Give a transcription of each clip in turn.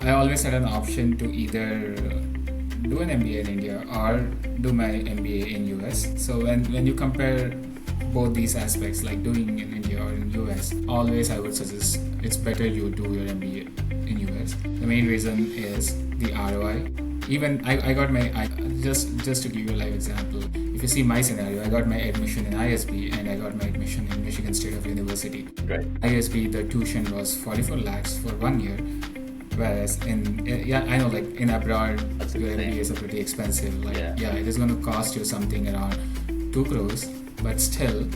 I always had an option to either do an MBA in India or do my MBA in US. So when you compare both these aspects, like doing in India or in US, always I would suggest it's better you do your MBA in US. The main reason is the ROI. Even I got my just to give you a live example. If you see my scenario, I got my admission in ISB and I got my admission in Michigan State of University. Right. ISB, the tuition was 44 lakhs for 1 year. Whereas I know, like in abroad, your MBA is pretty expensive. Like, it is going to cost you something around 2 crores, but still,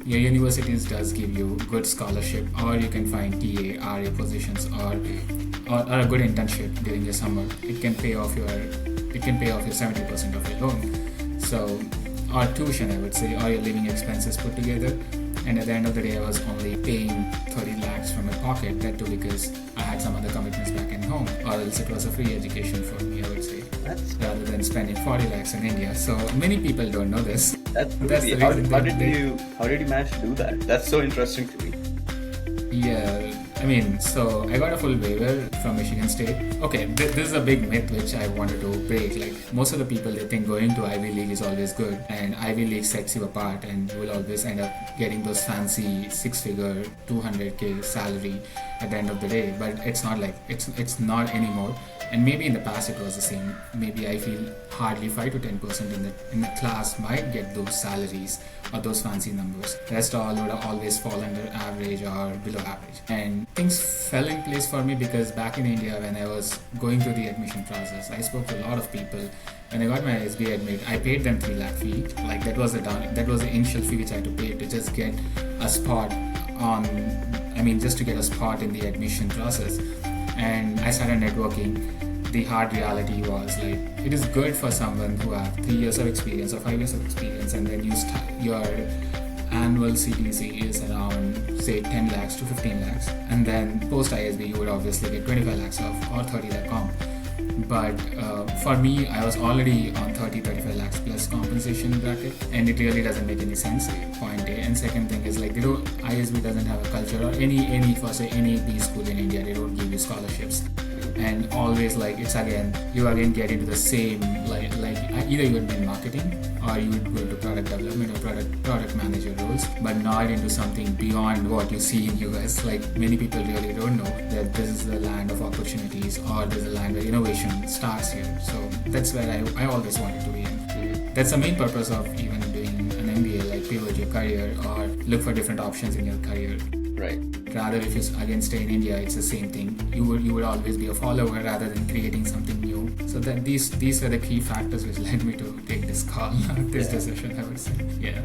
your universities does give you good scholarship, or you can find TA, RA positions, or a good internship during your summer. It can pay off your 70% of your loan. So, or tuition, I would say, or your living expenses put together. And at the end of the day, I was only paying 30 lakhs from my pocket, that too because I had some other commitments back in home, or else it was a free education for me, I would say, rather than spending 40 lakhs in India. So many people don't know this. That's crazy. How did you manage to do that? That's so interesting to me. Yeah, I mean, so I got a full waiver from Michigan State. Okay, this is a big myth which I wanted to break. Like, most of the people, they think going to Ivy League is always good, and Ivy League sets you apart, and you will always end up getting those fancy 6-figure 200k salary at the end of the day. But it's not like it's not anymore. And maybe in the past it was the same. Maybe I feel hardly 5 to 10% in the class might get those salaries or those fancy numbers. Rest all would always fall under average or below average. And things fell in place for me because back in India, when I was going through the admission process, I spoke to a lot of people. When I got my SBA admit, I paid them 3 lakh fee. Like, that was the initial fee which I had to pay to just get a spot just to get a spot in the admission process. And I started networking. The hard reality was, like, it is good for someone who have 3 years of experience or 5 years of experience, and then your annual CTC is around, say, 10 lakhs to 15 lakhs, and then post ISB you would obviously get 25 lakhs off or 30 lakh comp. But for me, I was already on 30-35 lakhs plus compensation bracket, and it really doesn't make any sense, point A. And second thing is, like, ISB doesn't have a culture, or any B school in India, they don't give you scholarships. And always, like, you again get into the same, like either you would be in marketing or you would go to product development or product manager roles, but not into something beyond what you see in US. Like, many people really don't know that this is the land of opportunities, or this is a land where innovation starts here. So that's where I always wanted to be in. That's the main purpose of even doing an MBA, like pivot your career or look for different options in your career. Right. Rather, if you again stay in India, it's the same thing. You would always be a follower rather than creating something new. So that these were the key factors which led me to take this call, this decision, I would say. Yeah.